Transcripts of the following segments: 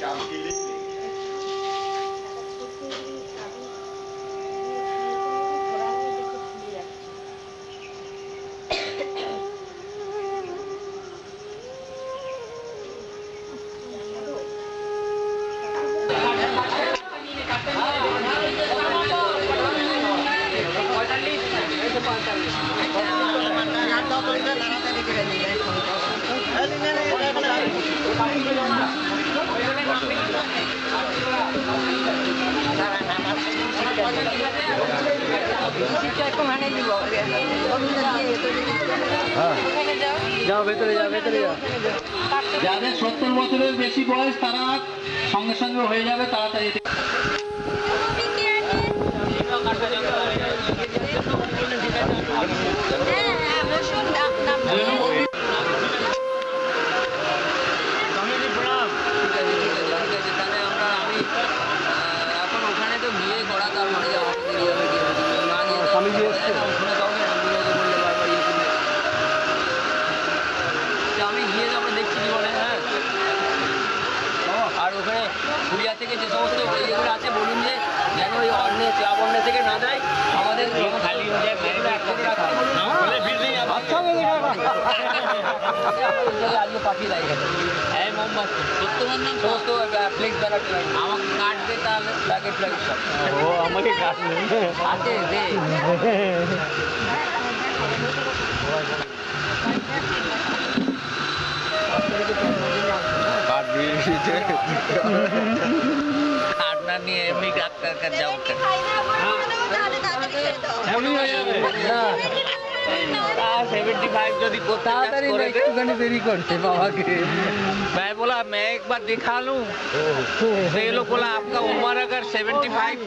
যাও ভেতরে যাও, ভেতরে যাও। যাদের 70 বছরের বেশি বয়স তারা সঙ্গে সঙ্গে হয়ে যাবে তাড়াতাড়ি। আমি গিয়ে তারপরে দেখছি কি বলে। হ্যাঁ, আর ওখানে পুরিয়া থেকে যে সমস্ত ইয়েগুলো আছে বলুন যে যেন ওই অন্যে ক্লাব অন্যে থেকে না দেয়, আমাদের খালি আজকে পাঠিয়ে দেয় হ্যাঁ মোহাম্মদ সমস্ত ফ্লেক্স দ্বারা আমাকে কাটবে তাহলে প্যাকেট প্যাকেট সব। ও আমাকে কাটবে আছে দে কাটনা নিয়ে এমনি ডাক্তার কাছে যাও। যদি একটুখানি देरी करते बाबा के। मैं बोला मैं एक बार दिखा लूं, तो ये लोग बोला आपका उम्र अगर 75,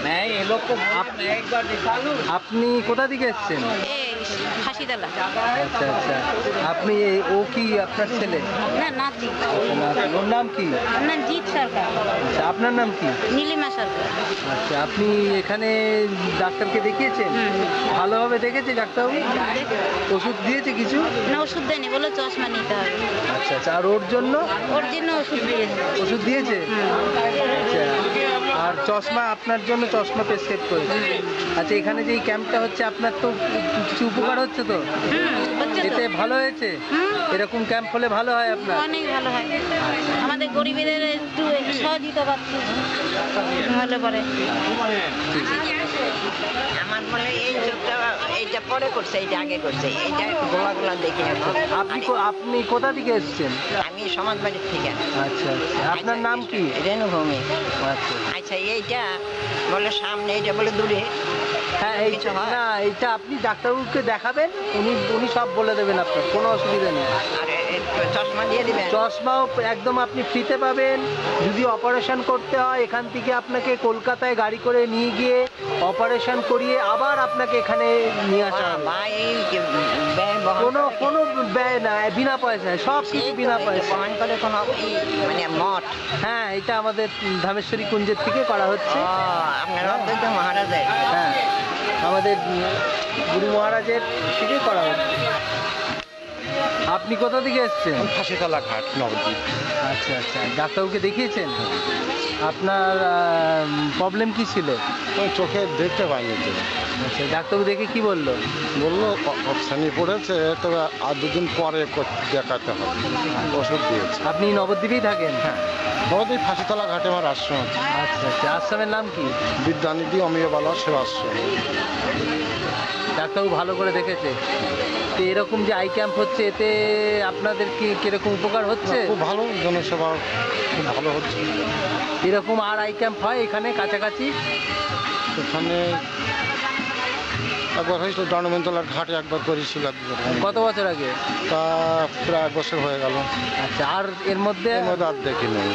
मैं ये लोग को मैं एक बार दिखा लूं। আপনি কোথা থেকে এসেছেন? হাসিতলা। আচ্ছা আচ্ছা, আপনি ও কি আপনার ছেলে? না, নাতি। ওর নাম কি? ওর নাম জিৎ সরকার। আচ্ছা, আপনার নাম কি? নীলিমা সরকার। আচ্ছা, আপনি এখানে ডাক্তারকে দেখিয়েছেন? ভালোভাবে দেখেছে ডাক্তারবাবু? ওষুধ দিয়েছে কিছু? না, ওষুধ দেয়নি, বলে চশমা নিতে হবে। আচ্ছা আচ্ছা, আর ওর জন্য? ওর জন্য ওষুধ দিয়েছে। ওষুধ দিয়েছে? আচ্ছা, আর চশমা আপনার জন্য চশমা প্রেসক্রাইব করেছে। আচ্ছা, এখানে যে এই ক্যাম্পটা হচ্ছে আপনার তো কিছু উপকার হচ্ছে তো? এতে ভালো হয়েছে? এরকম ক্যাম্প হলে ভালো হয় আপনার? অনেক ভালো হয়, আমাদের গরিবদের একটু সহযোগিতা পাচ্ছে হলে পরে। আমার বলে এই চোখটা এইটা পরে করছে, এইটা আগে করছে, এইটা গোলা গোলা দেখে। আপনি কোথা থেকে এসেছেন? আমি সমাজবাড়ির থেকে। আচ্ছা আচ্ছা, আপনার নাম কি? রেণুভূমি। আচ্ছা আচ্ছা, এইটা বলে সামনে, এইটা বলে দূরে। হ্যাঁ, এইটা না, এইটা আপনি ডাক্তারবাবুকে দেখাবেন, উনি সব বলে দেবেন, আপনার কোনো অসুবিধা নেই। চশমা দিয়ে দিবেন? চশমাও একদম আপনি ফ্রিতে পাবেন। যদি অপারেশন করতে হয় এখান থেকে আপনাকে কলকাতায় গাড়ি করে নিয়ে গিয়ে অপারেশন করিয়ে আবার আপনাকে এখানে নিয়ে আসা হবে। কোনো ব্যয় না, বিনা পয়সায় সব কিছু বিনা পয়সা। করে কোনো মানে মঠ? হ্যাঁ, এটা আমাদের ধামেশ্বরী কুঞ্জের থেকে করা হচ্ছে। আপনার অদ্বৈত মহারাজের? হ্যাঁ, আমাদের গুরু মহারাজের থেকে করা হচ্ছে। আপনি কোথা থেকে এসছেন? হাসিতলা ঘাট, নবদ্বীপ। আচ্ছা আচ্ছা, ডাক্তারবাবুকে দেখিয়েছেন? আপনার প্রবলেম কি ছিল? ওই চোখে দেখতে পাইনি তো। আচ্ছা, ডাক্তারবাবু দেখে কি বললো? বললো অপশানি পড়েছে, তবে আর দুদিন পরে দেখাতে হবে, ওষুধ দিয়েছে। আপনি নবদ্বীপেই থাকেন? হ্যাঁ, নবদ্বীপ হাসিতলা ঘাটে আমার আশ্রম আছে। আচ্ছা আচ্ছা, আশ্রমের নাম কি? বিদ্যানিধি অমিয়বালা সেবাশ্রম। ডাক্তারবাবু ভালো করে দেখেছে? তো এরকম যে আই ক্যাম্প হচ্ছে, এতে আপনাদের কি কিরকম উপকার হচ্ছে? খুব ভালো, জনসেবা খুব ভালো হচ্ছে। এরকম আর আই ক্যাম্প হয় এখানে কাছাকাছি? এখানে একবার হয়েছিল, দণ্ডমেন্তলার ঘাটে একবার করেছিল। কত বছর আগে? তা প্রায় 1 বছর হয়ে গেল। আচ্ছা, আর এর মধ্যে আর দেখি নেই।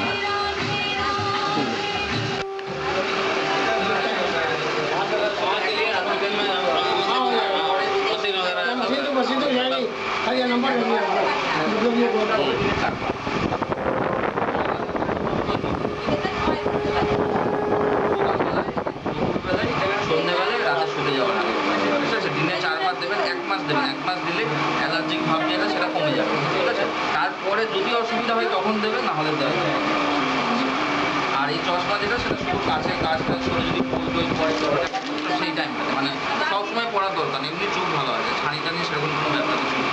সন্ধ্যেবেলায় রাতে শুতে যাওয়ার আগে, ঠিক আছে? দিনে 4 বার দেবেন, 1 মাস দেবেন। 1 মাস দিলে অ্যালার্জিক ভাব যেটা সেটা কমে যাবে, ঠিক আছে? তারপরে যদি অসুবিধা হয় তখন দেবেন, না হলে দেবেন। সময় যেটা সেটা শুধু কাছে কাজ সরে যদি ফুল টুল পড়ে সেই টাইমটাতে মানে সবসময় পড়ার দরকার নেই, এমনি চোখ ভালো আছে, ছানি টানি সেরকম কোনো ব্যাপার কিছু নেই।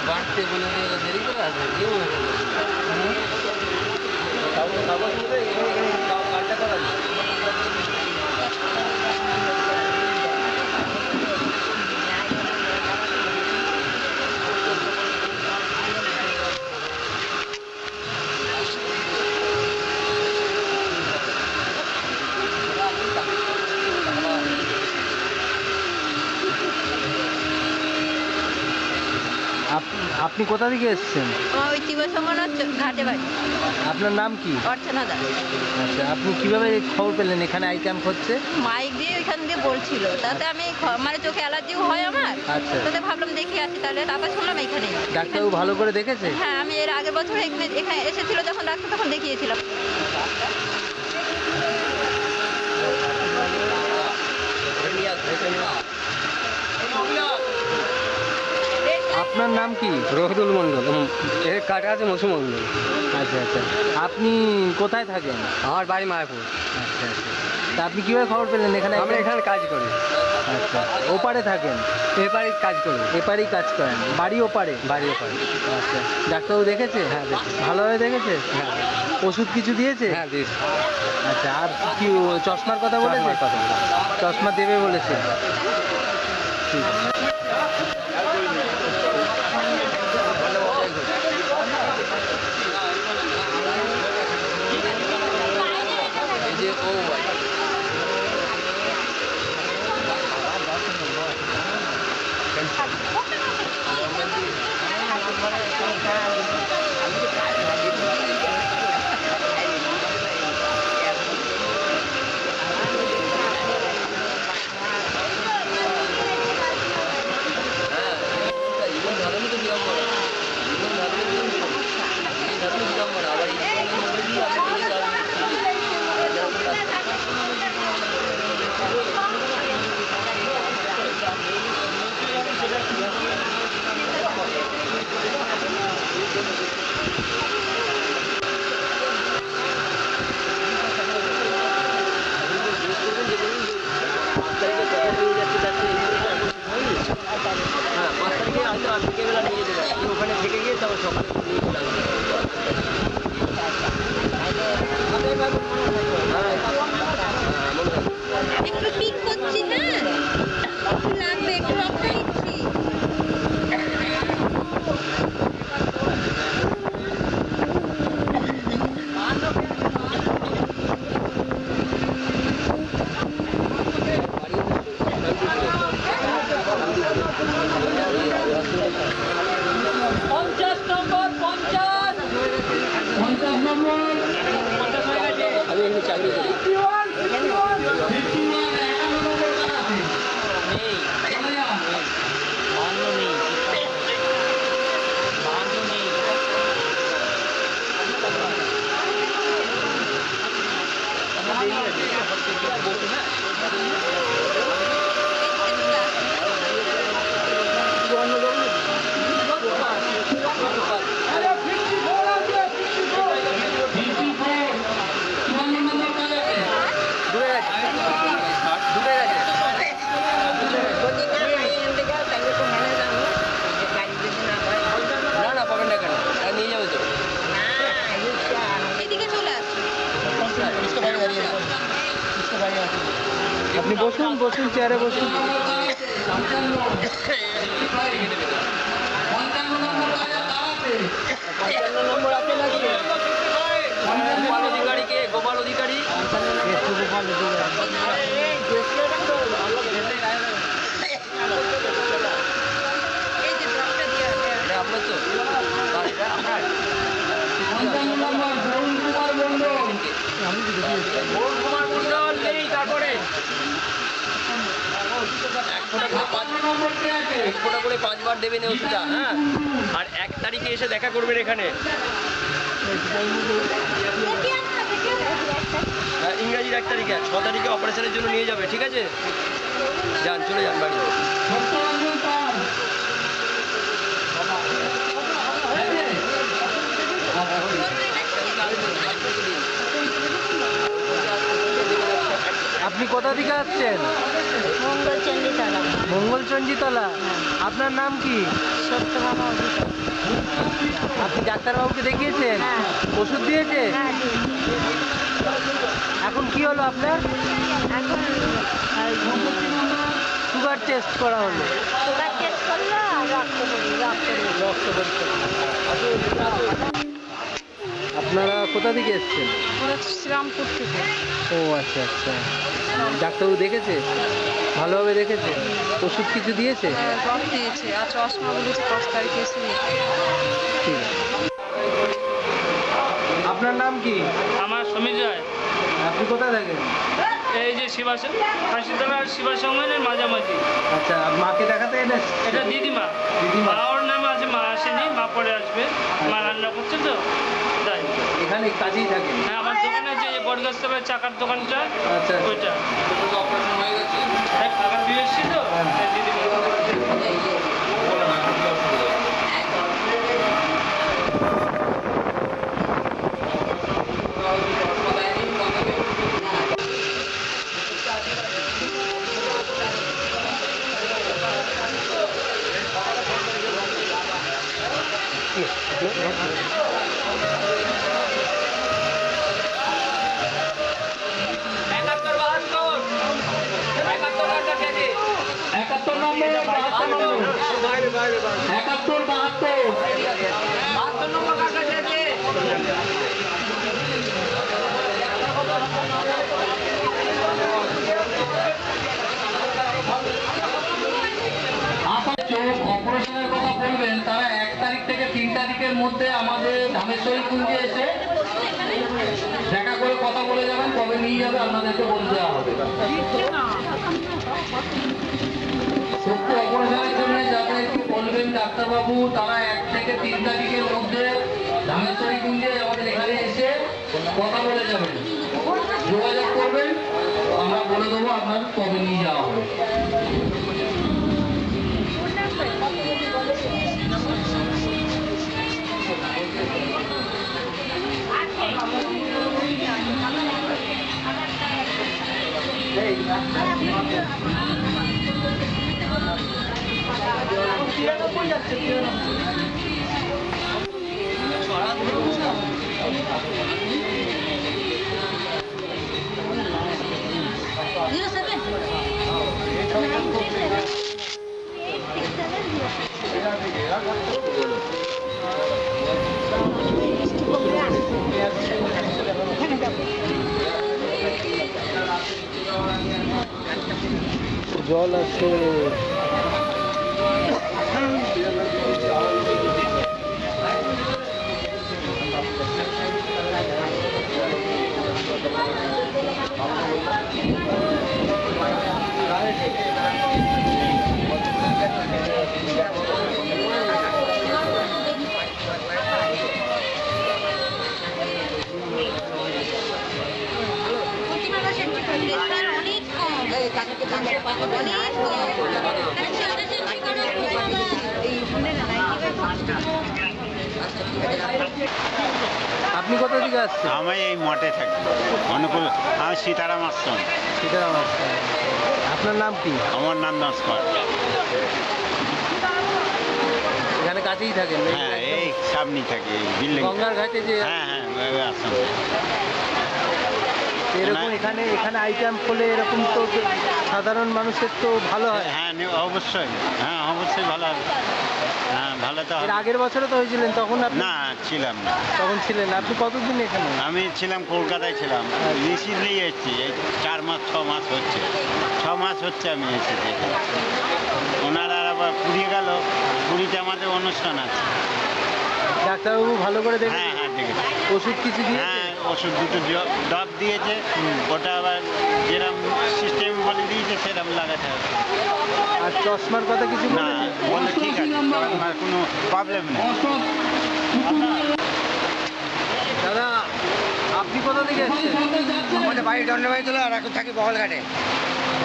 বাড়তে বলে দেরি করে আসবে কাজটা করা যায়। আপনি কোথা থেকে এসেছেন? আমার ওই চিবসমনা ঘাটে বাড়ি। আপনার নাম কি? অর্চনা দাস। আচ্ছা, আপনি কিভাবে খবর পেলেন এখানে আই ক্যাম্প হচ্ছে? মাইক দিয়ে ওইখান দিয়ে বলছিল, তাতে আমি মানে চোখে অ্যালার্জিও হয় আমার, আচ্ছা। তাতে ভাবলাম দেখি আসি, তাহলে তারপর শুনলাম এখানে। ডাক্তারবাবু ভালো করে দেখেছে? হ্যাঁ, আমি এর আগের বছর এখানে এসেছিল যখন ডাক্তার, তখন দেখিয়েছিলাম। আপনার নাম কি? রহিদুল মণ্ডল। এর কাটা আছে মসু মণ্ডল। আচ্ছা আচ্ছা, আপনি কোথায় থাকেন? আমার বাড়ি মায়াপুর। আচ্ছা আচ্ছা, তা আপনি কিভাবে খবর পেলেন এখানে? আমরা এখানে কাজ করি। আচ্ছা, ওপারে থাকেন? এপারে কাজ করি। এপারেই কাজ করেন? বাড়ি ওপারে? বাড়ি ওপারে। আচ্ছা, ডাক্তারবাবু দেখেছে? হ্যাঁ, দেখেছে। ভালোভাবে দেখেছে? হ্যাঁ, ওষুধ কিছু দিয়েছে? হ্যাঁ দিয়েছি। আচ্ছা, আর কি চশমার কথা বলেছে? চশমার কথা। চশমা দেবে বলেছে। ঠিক আছে। একটু পিক করছি না, লাগবে একটু রক্ত নিচ্ছি। আপনি বসুন বসুন, চেয়ারে বসুন। 55 নম্বর আছে নাকি? গোপাল অধিকারী কে? গোপাল অধিকারী। আপনার তো আপনার 55 নম্বর বরুণ কুমার মন্ডল। বরুণ কুমার মন্ডল নেই। তারপরে 1 ফোঁটা করে 5 বার দেবেন এই ওষুধটা। হ্যাঁ, আর 1 তারিখে এসে দেখা করবেন এখানে। ইংরাজির 1 তারিখে, 6 তারিখে অপারেশনের জন্য নিয়ে যাবে। ঠিক আছে, যান, চলে যান বাড়ি। আপনি কোথা থেকে আসছেন? মঙ্গলচণ্ডীতলা। মঙ্গলচণ্ডীতলা। আপনার নাম কি? সত্যভামা অধিকারী। আপনি ডাক্তারবাবুকে দেখিয়েছেন? হ্যাঁ। ওষুধ দিয়েছে? হ্যাঁ, দিয়েছি। এখন কি হলো আপনার? এখন সুগার টেস্ট করা হলো। সুগার টেস্ট করলো আর রক্ত পরীক্ষা। আপনারা কোথা থেকে এসছেন? শ্রীরামপুর থেকে। ও আচ্ছা আচ্ছা। ডাক্তারবাবু দেখেছে? ভালোভাবে দেখেছে? ওষুধ কিছু দিয়েছে? রক্ত দিয়েছে আর চশমা বলেছে 5 তারিখে এসে নিতে। ঠিক আছে। আপনার নাম কি? আমার সমীর রায়। আপনি কোথায় থাকেন? এই যে হাসিতলার শিবা সংমেনের মাঝামাঝি। আচ্ছা, মাকে দেখাতে এলেন? এটা দিদিমা। দিদিমা। মা ওর নাম আছে, মা আসেনি, মা পরে আসবে। মা রান্না করছে তো তাই। এখানে কাজেই থাকেন? হ্যাঁ, আমার দোকান আছে, যে বটগাছতলায় চাকার দোকানটা, আচ্ছা। ওইটা। অপারেশন হয়ে গেছে। হ্যাঁ, খাবার দিয়ে এসছি তো তাই দিদিমা। অপারেশনের কথা বলবেন, তারা 1 তারিখ থেকে 3 তারিখের মধ্যে আমাদের ধামেশ্বরী কুঞ্জে এসে দেখা করে কথা বলে যাবেন, কবে নিয়ে যাবে আপনাদেরকে বলে দেওয়া হবে। সত্য অপারেশনের জন্য যাদের একটু বলবেন ডাক্তারবাবু, তারা 1 থেকে 3 তারিখের মধ্যে ধামেশ্বরী কুঞ্জে আমাদের এখানে এসে কথা বলে যাবেন, যোগাযোগ করবেন, আমরা বলে দেবো আপনার কবে নিয়ে যাওয়া হবে। জল আছে। আপনি কোথা থেকে আসছেন? আমি এই মঠে থাকি, অনুকূল। আমি সীতারাম আশ্রম। সীতারাম আশ্রম। আপনার নাম কি? আমার নাম নস্কর। এখানে কাছেই থাকেন? হ্যাঁ, এই সামনেই থাকি, এই বিল্ডিং। গঙ্গার ঘাটে যে। হ্যাঁ হ্যাঁ, আশ্রম। এরকম এখানে আইটেম করলে এরকম তো সাধারণ মানুষের তো ভালো হয়। হ্যাঁ অবশ্যই, হ্যাঁ অবশ্যই ভালো হবে। হ্যাঁ ভালো তো এর হবে। আগের বছরে তো হয়েছিলেন, তখন আপনি না ছিলাম না, তখন ছিলেন। আপনি কতদিন এখানে? আমি ছিলাম কলকাতায় ছিলাম, রিসেন্টলি এসেছি, এই 4 মাস 6 মাস হচ্ছে, 6 মাস হচ্ছে আমি এসেছি। ওনারা আবার পুরী গেল, পুরীতে আমাদের অনুষ্ঠান আছে। ডাক্তারবাবু ভালো করে দেখে? হ্যাঁ হ্যাঁ দেখেছি। ওষুধ কিছু দিয়েছে? হ্যাঁ ওষুধ দুটো ডব দিয়েছে, ওটা আবার যেরকম সিস্টেম বলে দিয়েছে সেরকম লাগাতে হবে। আর চশমার কথা কিছু না বলেছে? বলে ঠিক আছে, আমার কোনো প্রবলেম নেই। দাদা আপনি কোথা থেকে এসেছেন? আমাদের বাড়ি দণ্ডবাড়িতলা, আর এখন থাকি বহলঘাটে।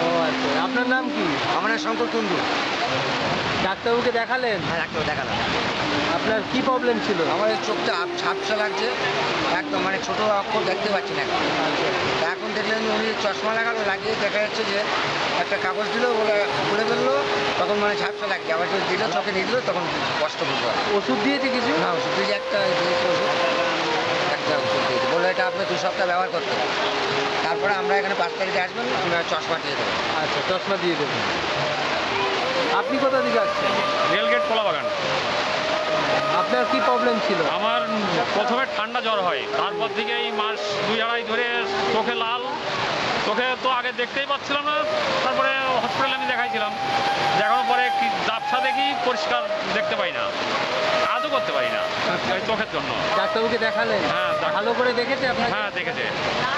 ও আচ্ছা, আপনার নাম কি? আমার নাম শঙ্কর কুন্ডু। ডাক্তারবাবুকে দেখালেন? হ্যাঁ ডাক্তার দেখালাম। আপনার কি প্রবলেম ছিল? আমাদের চোখটা ঝাপসা লাগছে, একদম মানে ছোট অক্ষর দেখতে পাচ্ছি না এখন। তা এখন দেখলেন উনি চশমা লাগালো, লাগিয়ে দেখা যাচ্ছে যে একটা কাগজ দিল, বলে খুলে ফেললো, তখন মানে ঝাপসা লাগছে। আবার যদি দিল চোখে নিয়ে দিল তখন কষ্ট বুঝতে পারে। ওষুধ দিয়েছে কিছু? না ওষুধ দিয়েছে, একটা দিয়েছে ওষুধ, একটা ওষুধ দিয়েছে, বললো এটা আপনি 2 সপ্তাহ ব্যবহার করতে হবে। তারপরে আমরা এখানে 5 তারিখে আসবেন, আমরা চশমা দিয়ে দেবো। আচ্ছা চশমা দিয়ে দেবেন। আপনি কোথা থেকে আসছেন? রেলগেট কলাবাগান। আপনার কি প্রবলেম ছিল? আমার প্রথমে ঠান্ডা জ্বর হয়, তারপর থেকে এই মাস 2-2.5 ধরে চোখে লাল, চোখে তো আগে দেখতেই পাচ্ছিলাম না, তারপরে হসপিটালে আমি দেখাইছিলাম, দেখানোর পরে কি ঝাপসা দেখি, পরিষ্কার দেখতে পাই না, কাজও করতে পারি না এই চোখের জন্য। ডাক্তারবাবুকে দেখালেন? হ্যাঁ ভালো করে দেখেছে আপনার? হ্যাঁ দেখেছে।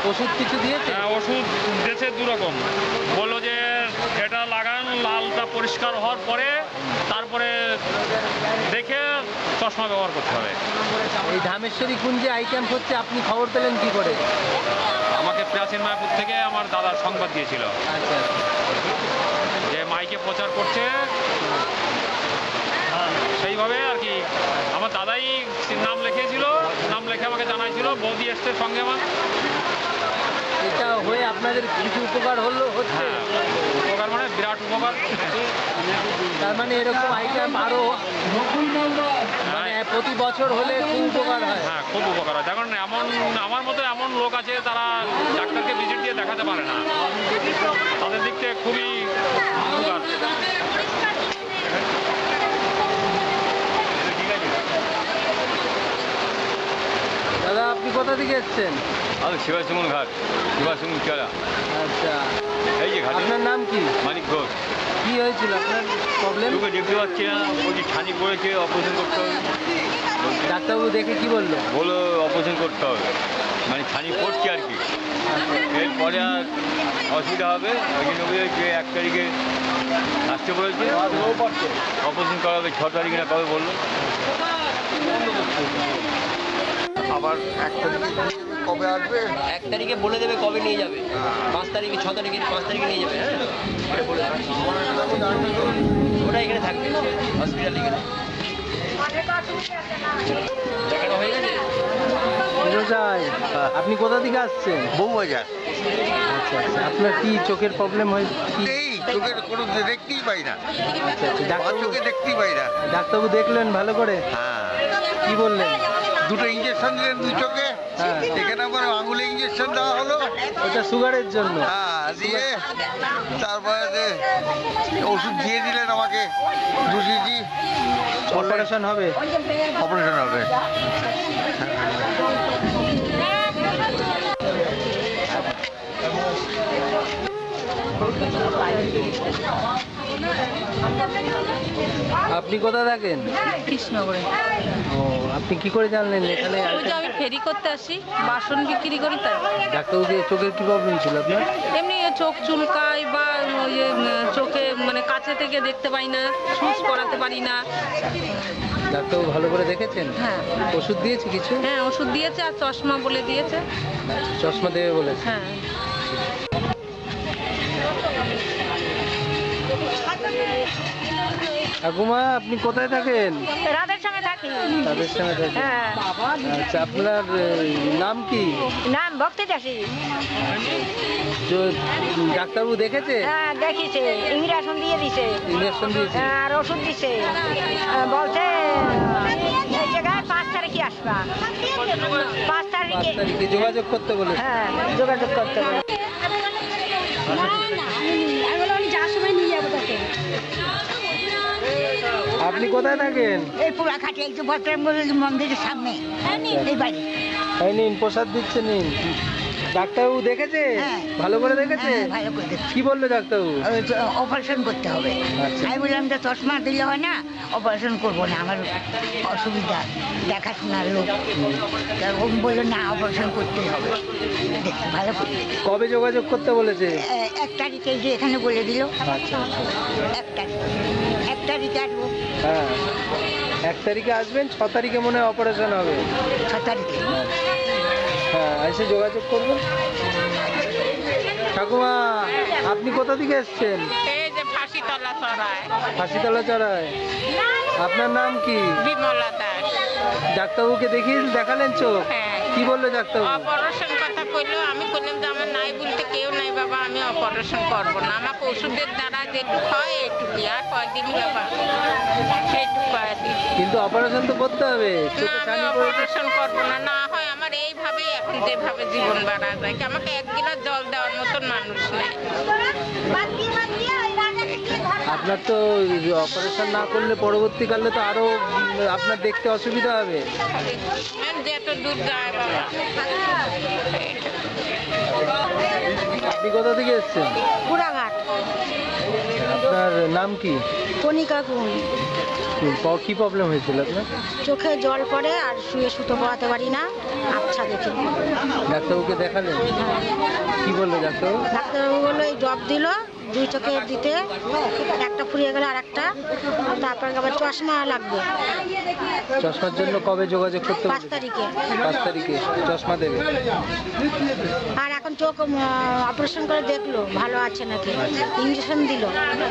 ওষুধ কিছু দিয়েছে? হ্যাঁ ওষুধ দিয়েছে 2 রকম, বললো যে এটা লাগান, লালটা পরিষ্কার হওয়ার পরে তারপরে দেখে চশমা ব্যবহার করতে হবে। এই ধামেশ্বরী কুঞ্জে আইটেম হচ্ছে, আপনি খবর পেলেন কি করে? আমাকে প্রাচীন মায়াপুর থেকে আমার দাদার সংবাদ দিয়েছিল আচ্ছা যে মাইকে প্রচার করছে, সেইভাবে আর কি। আমার দাদাই নাম লিখিয়েছিল, নাম লিখে আমাকে জানাইছিল, বৌদি এসছে সঙ্গে আমার। এটা হয়ে আপনাদের কিছু উপকার হচ্ছে? হ্যাঁ উপকার মানে বিরাট উপকার। তার মানে এরকম আইটেম আরো মানে প্রতি বছর হলে খুব উপকার হয়? হ্যাঁ খুব উপকার হয়। দেখুন আমার মতো এমন লোক আছে তারা ডাক্তারকে ভিজিট দিয়ে দেখাতে পারে না, তাদের দিক থেকে খুবই উপকার। দাদা আপনি কোথা থেকে এসেছেন? আমি শিবাসমন ঘাট, শিবাসমন চারা। আচ্ছা এই যে ঘাট। আপনার নাম কি? মানিক ঘোষ। কি হয়েছিল আপনার প্রবলেম? তোকে দেখতে পাচ্ছি না, বলছি ছানি পড়েছে, অপারেশন করতে হবে। ডাক্তারবাবু দেখে কি বললো? বলো অপারেশন করতে হবে, মানে ছানি পড়ছে আর কি। এরপরে আর অসুবিধা হবে, ওই জন্য যে 1 তারিখে আসতে বলেছে, অপারেশন করা হবে 6 তারিখে না কবে বললো। আবার 1 তারিখে কবে আসবে? 1 তারিখে বলে দেবে কবে নিয়ে যাবে, 5 তারিখে 6 তারিখে 5 তারিখে নিয়ে যাবে। হ্যাঁ ওটা এখানে থাকবে হসপিটালে, এখানে দেখানো হয়ে গেছে। আপনি কোথা থেকে আসছেন? বউবাজার। আচ্ছা আচ্ছা, আপনার কি চোখের প্রবলেম হয়েছে? এই চোখের কোনো দেখতেই পাই না। আচ্ছা আচ্ছা, ডাক্তারবাবু দেখতেই পাই না। ডাক্তারবাবু দেখলেন ভালো করে? হ্যাঁ। কি বললেন? 2টো ইঞ্জেকশন দিলেন 2 চোখে। হ্যাঁ। এখানে আবার আঙুলে ইঞ্জেকশন দেওয়া হলো। ওটা সুগারের জন্য? হ্যাঁ দিয়ে তারপরে ওষুধ দিয়ে দিলেন আমাকে 2 সিজি। অপারেশন হবে? অপারেশন হবে। আপনি কোথায় থাকেন? কৃষ্ণগড়ে। ও আপনি কি করে জানলেন এখানে? ওই যে আমি ফেরি করতে আসি, বাসন বিক্রি করি তাই। ডাক্তারবাবু চোখের কি প্রবলেম ছিল আপনার? এমনি চোখ চুলকায় বা ওই চোখে মানে কাছে থেকে দেখতে পাই না, সুচ করাতে পারি না। ডাক্তারবাবু ভালো করে দেখেছেন? হ্যাঁ। ওষুধ দিয়েছে কিছু? হ্যাঁ ওষুধ দিয়েছে আর চশমা বলে দিয়েছে। চশমা দেবে বলেছে? হ্যাঁ। ঠাকুমা আপনি কোথায় থাকেন? রাধের সঙ্গে থাকি। তাদের সঙ্গে থাকেন? হ্যাঁ। আচ্ছা আপনার নাম কি? নাম ভক্তি দাসী। ডাক্তারবাবু দেখেছে? হ্যাঁ দেখিছে, ইঞ্জেকশন দিয়ে দিছে। ইঞ্জেকশন দিয়েছে? আর ওষুধ দিছে, বলছে এই জায়গায় 5 তারিখে আসবা 5 5 তারিখে। তারিখে যোগাযোগ করতে বলেছে। হ্যাঁ যোগাযোগ করতে হবে। আপনি কোথায় থাকেন? এই পুরাঘাটে এই যে ভদ্র মন্দিরের সামনে এই বাড়ি। এই নিন প্রসাদ দিচ্ছে, নিন। ডাক্তারবাবু দেখেছে? ভালো করে দেখেছে? ভালো করে দেখেছে। কি বললো ডাক্তারবাবু? অপারেশন করতে হবে। আমি বললাম যে চশমা দিলে হয় না, অপারেশন করবো না, আমার অসুবিধা, দেখাশোনার লোক। ও বললো না অপারেশন করতেই হবে। দেখতে ভালো করে। কবে যোগাযোগ করতে বলেছে? 1 তারিখে যে এখানে বলে দিল। আচ্ছা 1 তারিখে আসবো। হ্যাঁ 1 তারিখে আসবেন, 6 তারিখে মনে হয় অপারেশন হবে। 6 তারিখে। হ্যাঁ এসে যোগাযোগ করবেন। ঠাকুমা আপনি কোথা থেকে এসছেন? এই যে ফাঁসিতলা চড়ায়। ফাঁসিতলা চড়ায়। আপনার নাম কি? বিমলা দাস। ডাক্তারবাবুকে দেখালেন চোখ? কি বললো ডাক্তারবাবু? অপারেশন কথা কইলো, আমি বললাম যে আমার নাই বলতে কেউ নাই বাবা, আমি অপারেশন করবো না, আমাকে ওষুধের দ্বারা যেটুকু হয় এইটুকুই, আর কয়দিন বাবা সেইটুকু কয়দিন। কিন্তু অপারেশন তো করতে হবে। না আমি অপারেশন করবো না, না হয় আমার এইভাবেই এখন যেভাবে জীবন বাড়া যায়, আমাকে 1 গিলাস জল দেওয়ার মতন মানুষ নেই। আপনার তো অপারেশন না করলে পরবর্তীকালে তো আরো আপনার দেখতে অসুবিধা হবে। যেত দূর যায় বাবা। আপনি কোথা থেকে এসছেন? পুরাঘাট। আপনার নাম কি? কণিকা কুন। কি প্রবলেম হয়েছিল আপনার? চোখে জল পড়ে আর শুয়ে সুতো পড়াতে পারি না, আচ্ছা দেখি। ডাক্তারবাবুকে দেখালেন? কি বললো ডাক্তারবাবু? ডাক্তারবাবু বললো এই ড্রপ দিল 2 চোখে দিতে, একটা ফুরিয়ে গেল আর একটা, তারপর আবার চশমা লাগবে। চশমার জন্য কবে যোগাযোগ করতে? 5 তারিখে। 5 তারিখে চশমা দেবে। আর এখন চোখ অপারেশন করে দেখলো ভালো আছে নাকি, ইঞ্জেকশন দিল।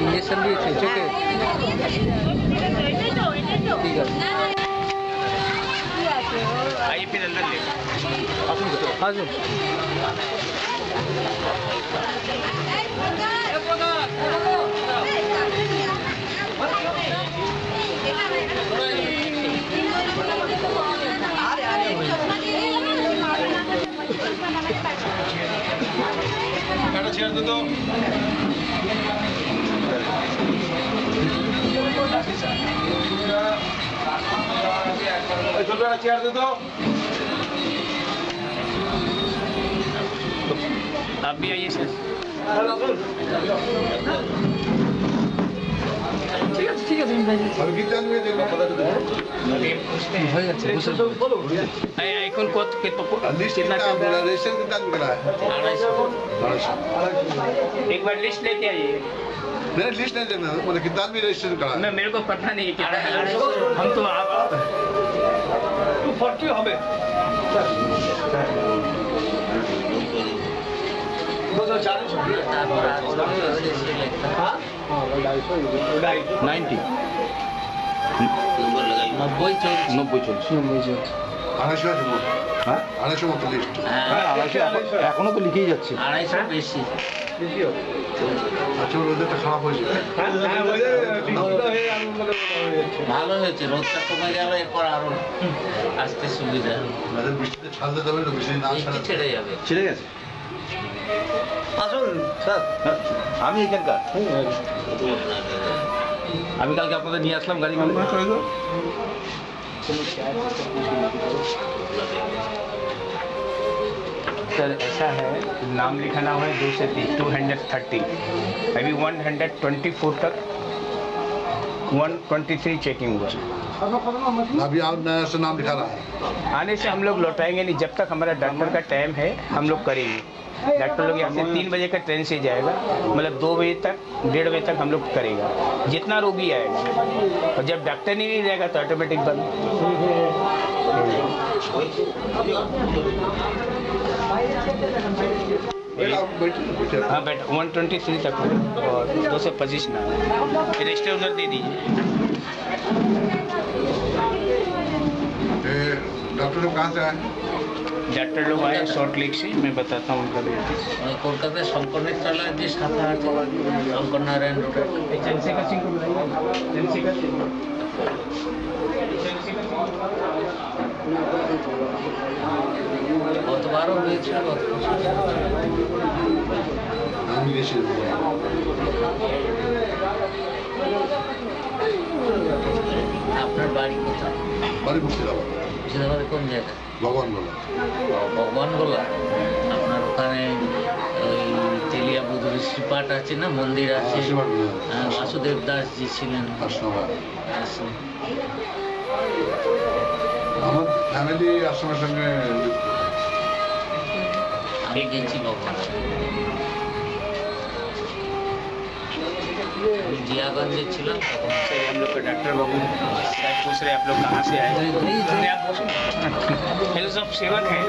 ইঞ্জেকশন দিয়েছে চোখে? ঠিক আছে। आइए फिर अंदर ले আসুন। চেয়ার দে তো। ছোট একটা চেয়ার দে তো। आप भी आइए सर। ঠিক আছে ঠিক আছে আমি কি জানবে যে কথাটা হয়ে যাচ্ছে। এখন কত कितना रेशन कितना मिला है? 250। एक बार लिस्ट लेके आइए। नहीं लिस्ट नहीं देना, मतलब कितना आदमी रजिस्ट्रेशन करा है? मैं मेरे को पता नहीं है कितना है। हम तो आप 240 হবে। 90 90 চলছে। আড়াইশো আছে মোট। হ্যাঁ 250 মতো লিস্ট। হ্যাঁ 250 এখনো তো লিখেই যাচ্ছে। 250 বেশি। আচ্ছা ওদেরটা খারাপ হয়েছে। ভালো হয়েছে, রোদটা কমে গেল, এরপর আরো আসতে সুবিধা। বৃষ্টিতে ছাড়তে দেবে না, বৃষ্টি না ছাড়লে ছেড়ে যাবে। ছেড়ে গেছে। আসুন স্যার, আমি এখানকার। আমি কালকে আপনাদের নিয়ে আসলাম গাড়ি করে। सर ऐसा है, नाम लिखाना है 2 से 3 230, अभी 124 तक 123 चेकिंग हुआ। अभी आप नया से नाम लिखा रहा है। आने से हम लोग लौटाएंगे नहीं, जब तक हमारा डॉक्टर का टाइम है हम लोग करेंगे। डॉक्टर लोग यहाँ से 3 बजे का ट्रेन से जाएगा, मतलब 2 बजे तक 1:30 बजे तक हम लोग करेगा, जितना रोगी आएगा। और जब डॉक्टर नहीं रहेगा तो ऑटोमेटिक बंद। हाँ बेटा 123 तक और 2 से 25 ना, रजिस्टर उधर दे दीजिए। डॉक्टर लोग कहाँ से आए? डॉक्टर लोग आए शॉर्ट लेक से, मैं बताता हूँ उनका डेट। কলকাতায় শঙ্কর নেত্রালয় যে শাখা আছে, শঙ্কর নারায়ণ রোডে। चंद्रशेखर सिंह को बुलाइए। चंद्रशेखर सिंह গতবারও হয়েছিল, গত বছর। আমি গেছি আপনার বাড়ি কোথায়? বাড়ি মুর্শিদাবাদ। মুর্শিদাবাদের কোন জায়গায়? ভগবান বলা। ভগবানগোলা। আপনার ওখানে ওই তেলিয়া বুধুরি শ্রীপাঠ আছে না, মন্দির আছে? বাসুদেব দাস জি ছিলেন। আমার ফ্যামিলি আশ্রমের সঙ্গে আমি গেছি ভগবান। जियागंज ছিলাম তখন। हम लोग का डॉक्टर बाबू शायद पूछ रहे आप लोग कहाँ से आए? हेलो सब सेवक हैं।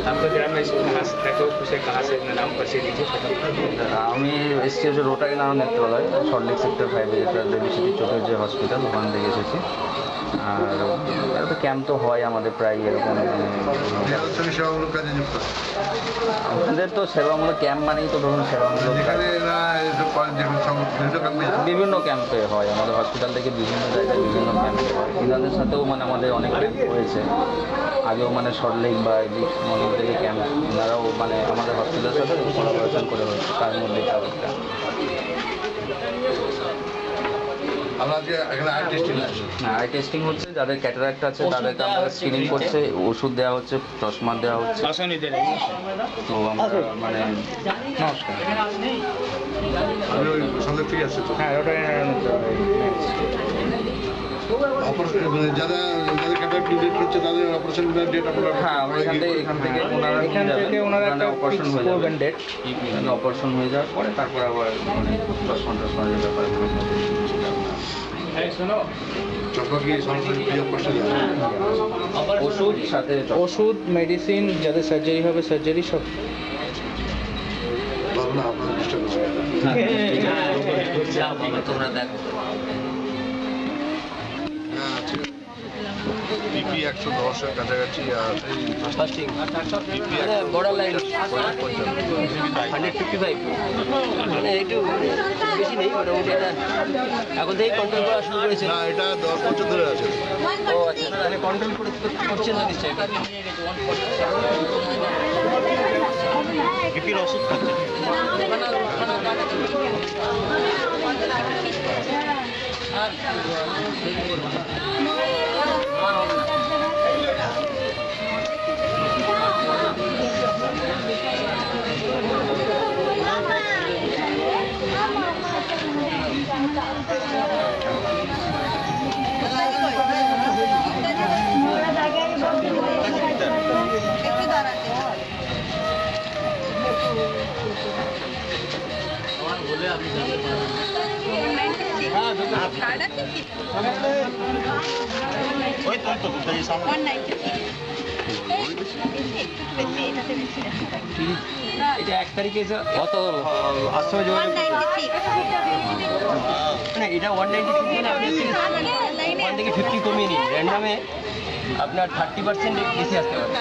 आपका ग्राम में कहाँ से देखो पूछे कहाँ से अपना नाम परिचय लीजिए। আমি এসছি হচ্ছে রোটারি নারায়ণ নেত্রালয়, সল্টলেক সেক্টর 5 যেটা দেবী সিটি চোখের যে হসপিটাল, ওখান থেকে এসেছি। আর একটা ক্যাম্প তো হয় আমাদের প্রায় এরকম। আমাদের তো সেবামূলক ক্যাম্প মানেই তো ধরুন সেবামূলক, বিভিন্ন ক্যাম্পে হয় আমাদের হসপিটাল থেকে, বিভিন্ন জায়গায় বিভিন্ন ক্যাম্পে হয়। এনাদের সাথেও মানে আমাদের অনেক ক্যাম্প হয়েছে আগেও, মানে সল্টলেক বা এদিক মন্দির থেকে ক্যাম্প, এনারাও মানে আমাদের হসপিটালের সাথে কোলাবোরেশন করে হয়েছে, তার মধ্যে একটা। আই টেস্টিং হচ্ছে, যাদের ক্যাটারাক্ট আছে তাদেরকে আমরা স্ক্রিনিং করছে, ওষুধ দেওয়া হচ্ছে, চশমা দেওয়া হচ্ছে। তো আমরা মানে নমস্কার, আমি ওই সন্দেহ ঠিক আছে তো। হ্যাঁ ওটা যারা যাদের ক্যাটারাক্ট ডেট হচ্ছে তাদের অপারেশন ডেট আপনারা? হ্যাঁ আমরা এখান থেকে ওনারা একটা অপারেশন হয়ে যাবে, ডেট অপারেশন হয়ে যাওয়ার পরে তারপরে আবার মানে চশমা ব্যাপারে ওষুধ সাথে ওষুধ, মেডিসিন, যাদের সার্জারি হবে সার্জারি সব। তোমরা দেখো বিপি 110-এর কাছাকাছি, আর বর্ডার লাইন 155, মানে একটু বেশি নেই মোটামুটি। এটা এখন থেকেই কন্ট্রোল করা শুরু করেছে। না, এটা 10 বছর ধরে আছে। ও আচ্ছা, মানে কন্ট্রোল করছেন না নিশ্চয়ই? বিপির ওষুধ খাচ্ছেন? এটা 1 তারিখে কত আশ্রমে যোগাযোগ, না এটা 196, 1 থেকে 50 কমিয়ে নিন। র্যান্ডামে আপনার 30% বেশি আসতে পারে,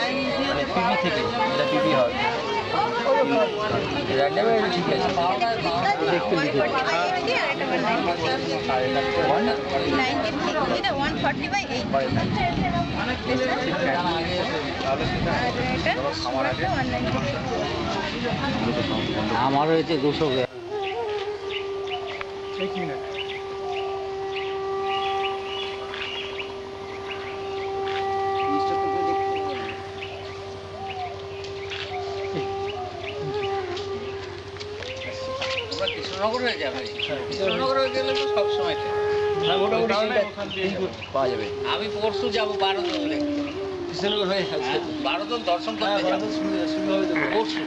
মানে পিপি থেকে, এটা পিপি হয় র্যান্ডামে ঠিক আছে। দেখতে লিখে আমার হয়েছে 200 গ্রাম। কৃষ্ণনগর হয়ে যাবে, কৃষ্ণনগর হয়ে গেলে তো সবসময় পাওয়া যাবে। আমি পরশু যাবো 12 দলে, কৃষ্ণনগর হয়ে 12 দল দর্শন করতে যাবো পরশু।